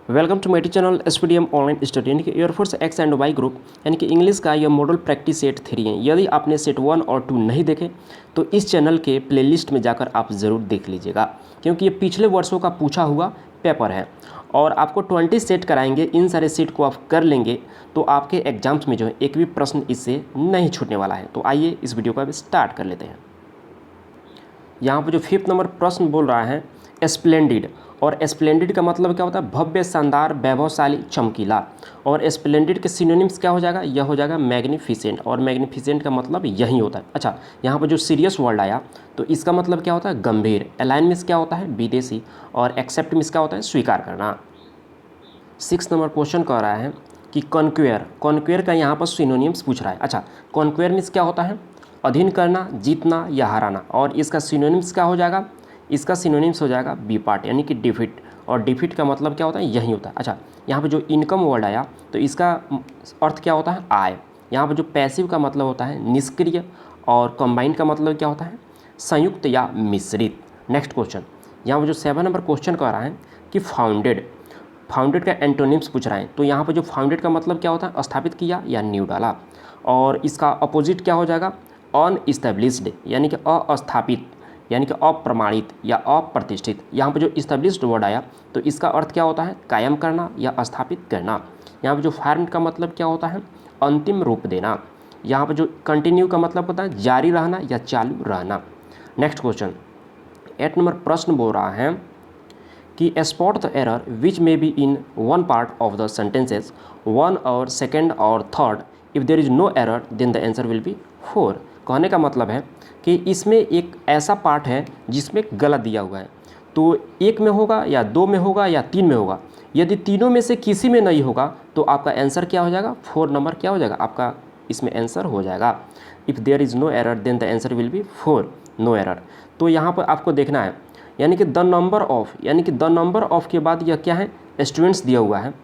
Welcome to मेटी channel SPDM online study यानी कि air force X and Y group यानी कि इंग्लिश का यह मॉडल प्रैक्टिस सेट 3 है। यदि आपने सेट 1 और 2 नहीं देखे तो इस चैनल के प्लेलिस्ट में जाकर आप ज़रूर देख लीजिएगा, क्योंकि ये पिछले वर्षों का पूछा हुआ पेपर है और आपको 20 सेट कराएंगे। इन सारे सेट को आप कर लेंगे तो आपके एग्जाम्स में जो है एक भी प्रश्न इससे नहीं छूटने वाला है। तो आइए इस वीडियो को अब स्टार्ट कर लेते हैं। यहाँ पर जो 5th नंबर प्रश्न बोल रहा है स्प्लेंडिड, और स्प्लेंडिड का मतलब क्या होता है? भव्य, शानदार, वैभवशाली, चमकीला। और स्प्लेंडिड के सिनोनिम्स क्या हो जाएगा? यह हो जाएगा मैग्निफिसेंट, और मैग्निफिसेंट का मतलब यही होता है। अच्छा, यहाँ पर जो सीरियस वर्ड आया तो इसका मतलब क्या होता है? गंभीर। अलाइन मीन्स क्या होता है? विदेशी। और एक्सेप्ट मीन्स क्या होता है? स्वीकार करना। 6 नंबर क्वेश्चन कह रहा है कि कॉन्क्वेयर, कॉन्क्वेयर का यहाँ पर सिनोनिम्स पूछ रहा है। अच्छा, कॉन्क्वेयर मीन्स क्या होता है? अधीन करना, जीतना या हराना। और इसका सिनोनिम्स क्या हो जाएगा? इसका सिनोनिम्स हो जाएगा बी पार्ट यानी कि डिफीट। और डिफीट का मतलब क्या होता है? यही होता है। अच्छा, यहाँ पे जो इनकम वर्ड आया तो इसका अर्थ क्या होता है? आय। यहाँ पे जो पैसिव का मतलब होता है निष्क्रिय, और कंबाइंड का मतलब क्या होता है? संयुक्त या मिश्रित। नेक्स्ट क्वेश्चन, यहाँ पर जो 7 नंबर क्वेश्चन कह रहा है कि फाउंडेड, फाउंडेड का एंटोनिम्स पूछ रहा है। तो यहाँ पर जो फाउंडेड का मतलब क्या होता है? स्थापित किया या नींव डाला। और इसका अपोजिट क्या हो जाएगा? अनइस्टेब्लिश्ड यानी कि अस्थापित यानी कि अप्रमाणित या अप्रतिष्ठित। यहाँ पर जो इस्टेब्लिश्ड वर्ड आया तो इसका अर्थ क्या होता है? कायम करना या स्थापित करना। यहाँ पर जो फार्म्ड का मतलब क्या होता है? अंतिम रूप देना। यहाँ पर जो कंटिन्यू का मतलब होता है जारी रहना या चालू रहना। नेक्स्ट क्वेश्चन, 8 नंबर प्रश्न बोल रहा है कि spot the error which may be in one part of the sentences 1 और 2nd और 3rd। If there is no error then the answer will be 4। कहने का मतलब है कि इसमें एक ऐसा पार्ट है जिसमें गलत दिया हुआ है, तो 1 में होगा या 2 में होगा या 3 में होगा। यदि तीनों में से किसी में नहीं होगा तो आपका आंसर क्या हो जाएगा? 4 नंबर क्या हो जाएगा आपका? इसमें आंसर हो जाएगा if there is no error then the answer will be 4, no error. तो यहाँ पर आपको देखना है यानी कि द नंबर ऑफ, यानी कि द नंबर ऑफ के बाद यह क्या है? स्टूडेंट्स दिया हुआ है।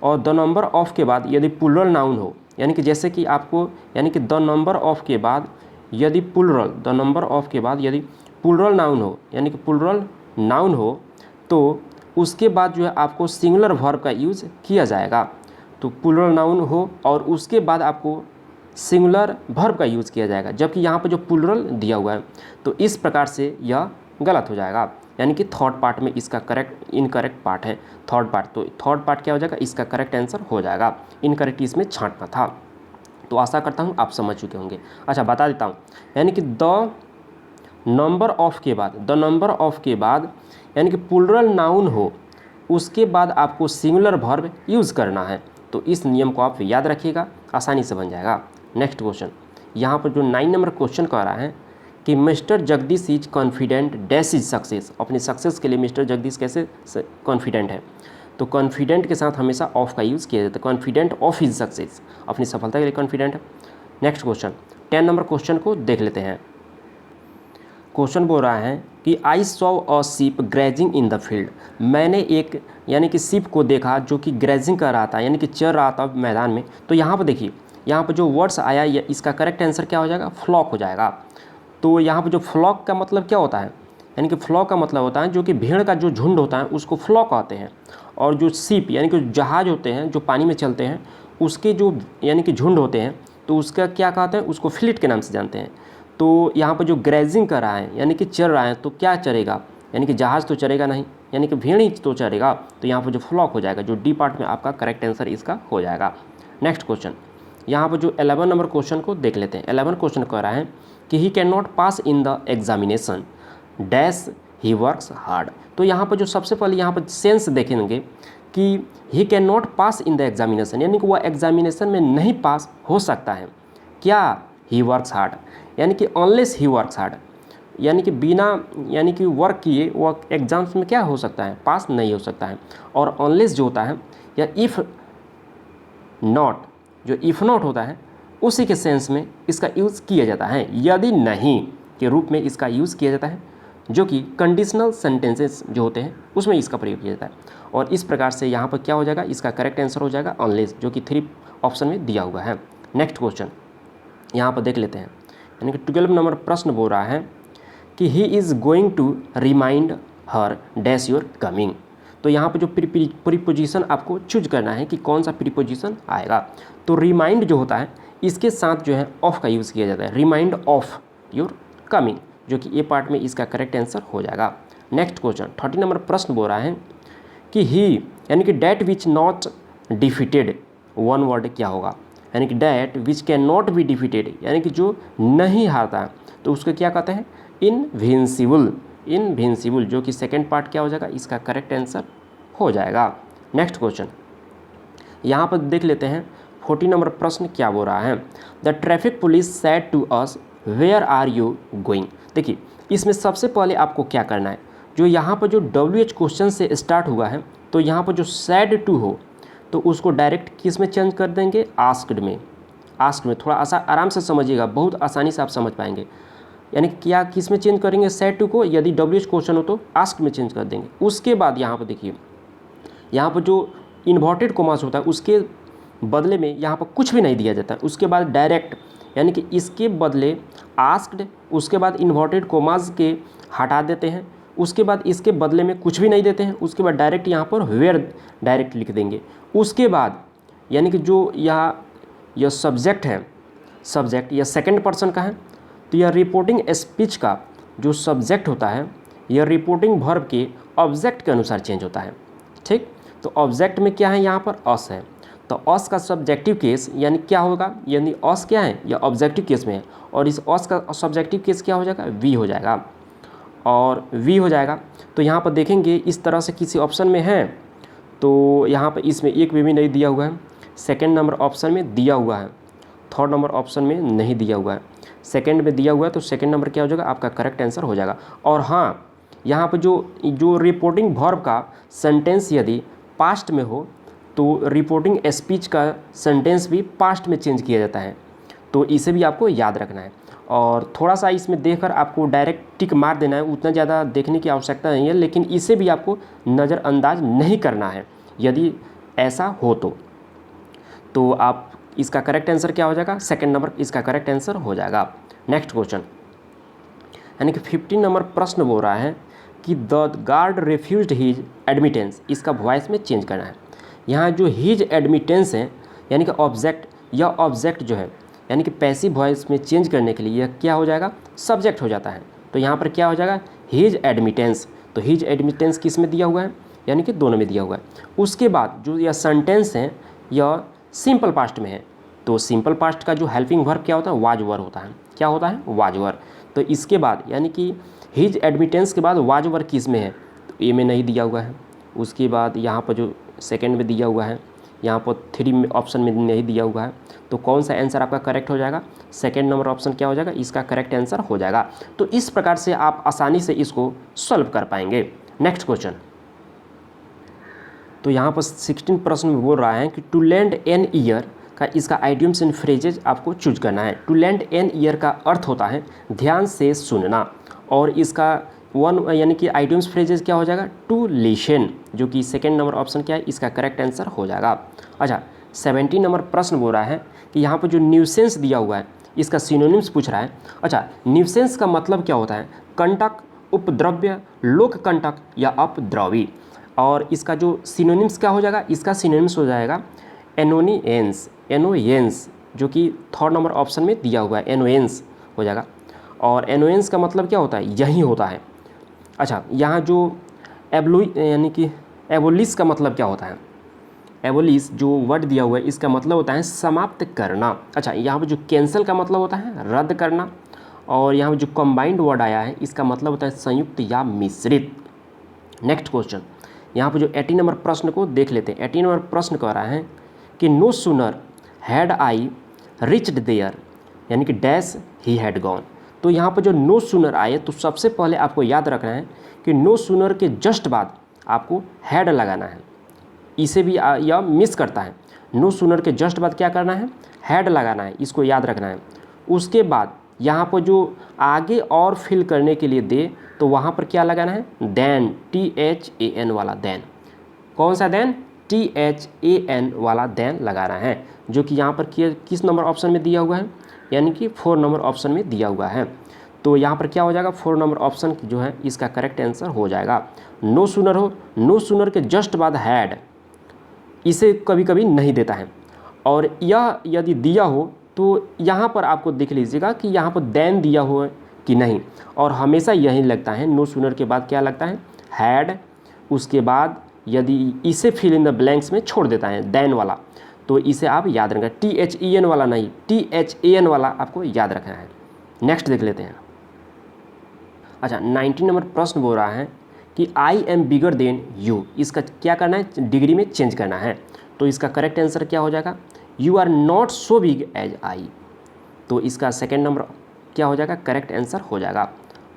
और द नंबर ऑफ के बाद यदि प्लूरल नाउन हो, यानी कि जैसे कि आपको यानी कि द नंबर ऑफ के बाद यदि प्लूरल, द नंबर ऑफ के बाद यदि प्लूरल नाउन हो, यानी कि प्लूरल नाउन हो तो उसके बाद जो है आपको सिंगुलर वर्ब का यूज़ किया जाएगा। तो प्लूरल नाउन हो और उसके बाद आपको सिंगुलर वर्ब का यूज़ किया जाएगा, जबकि यहाँ पर जो प्लूरल दिया हुआ है तो इस प्रकार से यह गलत हो जाएगा। यानी कि 3rd पार्ट में इसका करेक्ट इनकरेक्ट पार्ट है 3rd पार्ट। तो 3rd पार्ट क्या हो जाएगा? इसका करेक्ट आंसर हो जाएगा। इनकरेक्ट इसमें छांटना था। तो आशा करता हूँ आप समझ चुके होंगे। अच्छा, बता देता हूँ, यानी कि द नंबर ऑफ के बाद, द नंबर ऑफ के बाद यानी कि प्लूरल नाउन हो उसके बाद आपको सिंगुलर वर्ब यूज़ करना है। तो इस नियम को आप याद रखिएगा, आसानी से बन जाएगा। नेक्स्ट क्वेश्चन, यहाँ पर जो 9 नंबर क्वेश्चन कह रहा है कि mister Jagdish is confident dash is success. अपनी सक्सेस के लिए मिस्टर जगदीश कैसे कॉन्फिडेंट है? तो कॉन्फिडेंट के साथ हमेशा ऑफ का यूज़ किया जाता है। कॉन्फिडेंट ऑफ हिज सक्सेस, अपनी सफलता के लिए कॉन्फिडेंट है। नेक्स्ट क्वेश्चन, 10 नंबर क्वेश्चन को देख लेते हैं। क्वेश्चन बोल रहा है कि I saw a sheep grazing in the field. मैंने एक यानी कि शीप को देखा जो कि ग्रेजिंग कर रहा था यानी कि चर रहा था मैदान में। तो यहाँ पर देखिए, यहाँ पर जो वर्ड्स आया या इसका करेक्ट आंसर क्या हो जाएगा? फ्लॉक हो जाएगा। तो यहाँ पर जो फ्लॉक का मतलब क्या होता है? यानी कि फ्लॉक का मतलब होता है जो कि भेड़ का जो झुंड होता है उसको फ्लॉक कहते हैं। और जो शिप यानी कि जहाज़ होते हैं जो पानी में चलते हैं उसके जो यानी कि झुंड होते हैं तो उसका क्या कहते हैं? उसको फ्लीट के नाम से जानते हैं। तो यहाँ पर जो ग्रेजिंग कर रहा है यानी कि चर रहा है तो क्या चरेगा? यानी कि जहाज़ तो चरेगा नहीं, यानी कि भेड़ ही तो चरेगा। तो यहाँ पर जो फ्लॉक हो जाएगा, जो डी पार्ट में आपका करेक्ट आंसर इसका हो जाएगा। नेक्स्ट क्वेश्चन, यहाँ पर जो 11 नंबर क्वेश्चन को देख लेते हैं। 11 क्वेश्चन कह रहा है कि he can not pass in the examination dash he works hard. तो यहाँ पर जो सबसे पहले यहाँ पर सेंस देखेंगे कि he can not pass in the examination, यानी कि वह एग्जामिनेशन में नहीं पास हो सकता है। क्या? ही वर्क्स हार्ड, यानी कि अनलेस ही वर्क्स हार्ड, यानी कि बिना यानी कि वर्क किए वह एग्जाम्स में क्या हो सकता है? पास नहीं हो सकता है। और अनलेस जो होता है या इफ़ नॉट, जो इफ़ नॉट होता है उसी के सेंस में इसका यूज़ किया जाता है, यदि नहीं के रूप में इसका यूज़ किया जाता है, जो कि कंडीशनल सेंटेंसेस जो होते हैं उसमें इसका प्रयोग किया जाता है। और इस प्रकार से यहाँ पर क्या हो जाएगा? इसका करेक्ट आंसर हो जाएगा अनलेस, जो कि 3 ऑप्शन में दिया हुआ है। नेक्स्ट क्वेश्चन यहाँ पर देख लेते हैं, यानी कि 12 नंबर प्रश्न बोल रहा है कि he is going to remind her dash your coming. तो यहाँ पर जो प्रीपोजिशन आपको चूज करना है कि कौन सा प्रीपोजिशन आएगा। तो रिमाइंड जो होता है इसके साथ जो है ऑफ का यूज़ किया जाता है, रिमाइंड ऑफ योर कमिंग, जो कि ए पार्ट में इसका करेक्ट आंसर हो जाएगा। नेक्स्ट क्वेश्चन 30 नंबर प्रश्न बोल रहा है कि ही यानी कि that which not defeated, one word क्या होगा, यानी कि that which can not be defeated यानी कि जो नहीं हारता, तो उसको क्या कहते हैं, इनविंसिबल, इनविंसिबल, जो कि सेकेंड पार्ट क्या हो जाएगा, इसका करेक्ट आंसर हो जाएगा। नेक्स्ट क्वेश्चन यहाँ पर देख लेते हैं 40 नंबर प्रश्न क्या बोल रहा है, the traffic police said to us where are you going. देखिए इसमें सबसे पहले आपको क्या करना है, जो यहाँ पर जो WH क्वेश्चन से स्टार्ट हुआ है, तो यहाँ पर जो सैड टू हो तो उसको डायरेक्ट किस में चेंज कर देंगे, आस्क्ड में। आस्क्ड में थोड़ा आराम से समझिएगा, बहुत आसानी से आप समझ पाएंगे। यानी क्या किस में चेंज करेंगे, सैड टू को, यदि WH क्वेश्चन हो तो आस्क्ड में चेंज कर देंगे। उसके बाद यहाँ पर देखिए, यहाँ पर जो इन्वर्टेड कोमास होता है उसके बदले में यहाँ पर कुछ भी नहीं दिया जाता है। उसके बाद डायरेक्ट यानी कि इसके बदले आस्क्ड, उसके बाद इन्वर्टेड कोमास के हटा देते हैं, उसके बाद इसके बदले में कुछ भी नहीं देते हैं, उसके बाद डायरेक्ट यहाँ पर वेयर डायरेक्ट लिख देंगे। उसके बाद यानी कि जो यहाँ यह सब्जेक्ट है, सब्जेक्ट यह सेकंड पर्सन का है, तो यह रिपोर्टिंग स्पीच का जो सब्जेक्ट होता है यह रिपोर्टिंग वर्ब के ऑब्जेक्ट के अनुसार चेंज होता है। ठीक, तो ऑब्जेक्ट में क्या है, यहाँ पर अस है, तो अस का सब्जेक्टिव केस यानी क्या होगा, यानी अस क्या है, यह ऑब्जेक्टिव केस में है, और इस अस का सब्जेक्टिव केस क्या हो जाएगा, वी हो जाएगा, और वी हो जाएगा। तो यहाँ पर देखेंगे इस तरह से किसी ऑप्शन में है, तो यहाँ पर इसमें एक भी नहीं दिया हुआ है, सेकंड नंबर ऑप्शन में दिया हुआ है, थर्ड नंबर ऑप्शन में नहीं दिया हुआ है, सेकंड में दिया हुआ है, तो सेकंड नंबर क्या हो जाएगा, आपका करेक्ट आंसर हो जाएगा। और हाँ, यहाँ पर जो रिपोर्टिंग वर्ब का सेंटेंस यदि पास्ट में हो तो रिपोर्टिंग स्पीच का सेंटेंस भी पास्ट में चेंज किया जाता है, तो इसे भी आपको याद रखना है। और थोड़ा सा इसमें देखकर आपको डायरेक्ट टिक मार देना है, उतना ज़्यादा देखने की आवश्यकता नहीं है, लेकिन इसे भी आपको नज़रअंदाज नहीं करना है यदि ऐसा हो तो आप इसका करेक्ट आंसर क्या हो जाएगा, सेकंड नंबर इसका करेक्ट आंसर हो जाएगा। नेक्स्ट क्वेश्चन यानी कि 15 नंबर प्रश्न बोल रहा है कि the guard refused his admittance, इसका वॉइस में चेंज करना है। यहाँ जो हीज एडमिटेंस है यानी कि ऑब्जेक्ट, यह ऑब्जेक्ट जो है यानी कि पैसिव वॉइस में चेंज करने के लिए यह क्या हो जाएगा, सब्जेक्ट हो जाता है। तो यहाँ पर क्या हो जाएगा, हीज एडमिटेंस, तो हीज एडमिटेंस किस में दिया हुआ है, यानी कि दोनों में दिया हुआ है। उसके बाद जो यह सेंटेंस है यह सिंपल पास्ट में है, तो सिंपल पास्ट का जो हेल्पिंग वर्ब क्या होता है, वाज वर होता है, क्या होता है, वाज वर। तो इसके बाद यानी कि हीज एडमिटेंस के बाद वाज वर किस में है, तो ए में नहीं दिया हुआ है। उसके बाद यहाँ पर जो सेकंड में दिया हुआ है, यहाँ पर 3 ऑप्शन में नहीं दिया हुआ है, तो कौन सा आंसर आपका करेक्ट हो जाएगा, सेकंड नंबर ऑप्शन क्या हो जाएगा, इसका करेक्ट आंसर हो जाएगा। तो इस प्रकार से आप आसानी से इसको सॉल्व कर पाएंगे। नेक्स्ट क्वेश्चन, तो यहाँ पर 16 प्रश्न में बोल रहा है कि टू लैंड एन ईयर का इसका आइडियम्स एंड फ्रेजेज आपको चूज करना है। टू लैंड एन ईयर का अर्थ होता है ध्यान से सुनना, और इसका वन यानी कि आइडियम्स फ्रेजेज क्या हो जाएगा, टू लिसन, जो कि सेकंड नंबर ऑप्शन क्या है, इसका करेक्ट आंसर हो जाएगा। अच्छा 17 नंबर प्रश्न बोल रहा है कि यहाँ पर जो न्यूसेंस दिया हुआ है इसका सिनोनिम्स पूछ रहा है। अच्छा न्यूसेंस का मतलब क्या होता है, कंटक, उपद्रव्य, लोक कंटक या अपद्रवी, और इसका जो सिनोनिम्स क्या हो जाएगा, इसका सिनोनिम्स हो जाएगा एनोनियंस, एनोयंस, जो कि थर्ड नंबर ऑप्शन में दिया हुआ है, एनोयंस हो जाएगा। और एनोयंस का मतलब क्या होता है, यही होता है। अच्छा यहाँ जो यानी कि एबोलिस का मतलब क्या होता है, एबोलिस जो वर्ड दिया हुआ है इसका मतलब होता है समाप्त करना। अच्छा यहाँ पर जो कैंसिल का मतलब होता है रद्द करना, और यहाँ पर जो कंबाइंड वर्ड आया है इसका मतलब होता है संयुक्त या मिश्रित। नेक्स्ट क्वेश्चन, यहाँ पर जो 18 नंबर प्रश्न को देख लेते हैं। 18 नंबर प्रश्न कह रहा है कि no sooner had I reached there यानी कि डैश ही हैड गॉन। तो यहाँ पर जो नो सूनर आए तो सबसे पहले आपको याद रखना है कि नो सूनर के जस्ट बाद आपको हैड लगाना है, इसे भी यह मिस करता है। नो सूनर के जस्ट बाद क्या करना है, हैड लगाना है, इसको याद रखना है। उसके बाद यहाँ पर जो आगे और फिल करने के लिए दे तो वहाँ पर क्या लगाना है, देन, THAN वाला देन। कौन सा देन, THAN वाला देन लगाना है, जो कि यहाँ पर किस नंबर ऑप्शन में दिया हुआ है, यानी कि 4 नंबर ऑप्शन में दिया हुआ है। तो यहाँ पर क्या हो जाएगा, 4 नंबर ऑप्शन जो है इसका करेक्ट आंसर हो जाएगा। नो सूनर हो, नो सूनर के जस्ट बाद हैड, इसे कभी कभी नहीं देता है। और यह यदि दिया हो तो यहाँ पर आपको देख लीजिएगा कि यहाँ पर देन दिया हुआ है कि नहीं, और हमेशा यही लगता है, नो सूनर के बाद क्या लगता है, हैड। उसके बाद यदि इसे फिल इन द ब्लैंक्स में छोड़ देता है देन वाला, तो इसे आप याद रखें, THEN वाला नहीं, THAN वाला आपको याद रखना है। नेक्स्ट देख लेते हैं। अच्छा, 19 नंबर प्रश्न बोल रहा है कि I am bigger than you, इसका क्या करना है, डिग्री में चेंज करना है। तो इसका करेक्ट आंसर क्या हो जाएगा, you are not so big as I. तो इसका सेकेंड नंबर क्या हो जाएगा, करेक्ट आंसर हो जाएगा।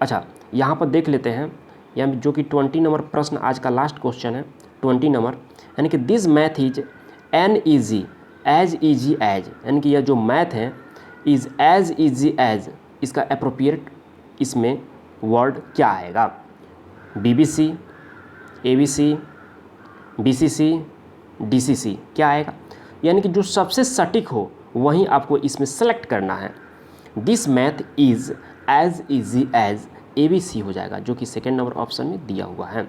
अच्छा, यहाँ पर देख लेते हैं, या जो कि 20 नंबर प्रश्न आज का लास्ट क्वेश्चन है, 20 नंबर, यानी कि this math is an easy as, यानी कि यह जो मैथ है इज़ एज ईजी एज, इसका अप्रोप्रिएट इसमें वर्ड क्या आएगा, BBC, ABC, BCC, DCC, क्या आएगा, यानी कि जो सबसे सटीक हो वहीं आपको इसमें सेलेक्ट करना है। This math is as easy as ABC हो जाएगा, जो कि सेकेंड नंबर ऑप्शन में दिया हुआ है।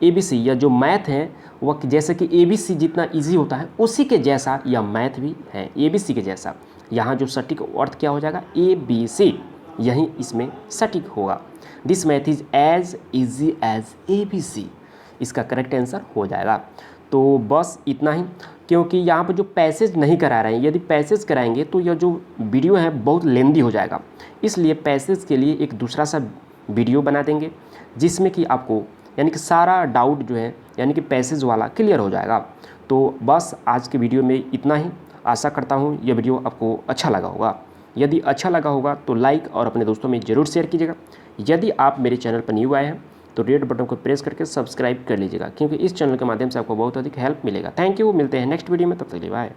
ABC, या जो मैथ है वह जैसे कि ABC जितना इजी होता है उसी के जैसा यह मैथ भी है, ABC के जैसा। यहाँ जो सटीक अर्थ क्या हो जाएगा, ABC, यही इसमें सटीक होगा। This math is as easy as ABC, इसका करेक्ट आंसर हो जाएगा। तो बस इतना ही, क्योंकि यहाँ पर जो पैसेज नहीं करा रहे हैं, यदि पैसेज कराएंगे तो यह जो वीडियो है बहुत लेंदी हो जाएगा, इसलिए पैसेज के लिए एक दूसरा सा वीडियो बना देंगे जिसमें कि आपको यानी कि सारा डाउट जो है यानी कि पैसेज वाला क्लियर हो जाएगा। तो बस आज के वीडियो में इतना ही। आशा करता हूँ यह वीडियो आपको अच्छा लगा होगा। यदि अच्छा लगा होगा तो लाइक और अपने दोस्तों में ज़रूर शेयर कीजिएगा। यदि आप मेरे चैनल पर न्यू आए हैं तो रेड बटन को प्रेस करके सब्सक्राइब कर लीजिएगा, क्योंकि इस चैनल के माध्यम से आपको बहुत अधिक हेल्प मिलेगा। थैंक यू, मिलते हैं नेक्स्ट वीडियो में, तब तक के लिए बाय।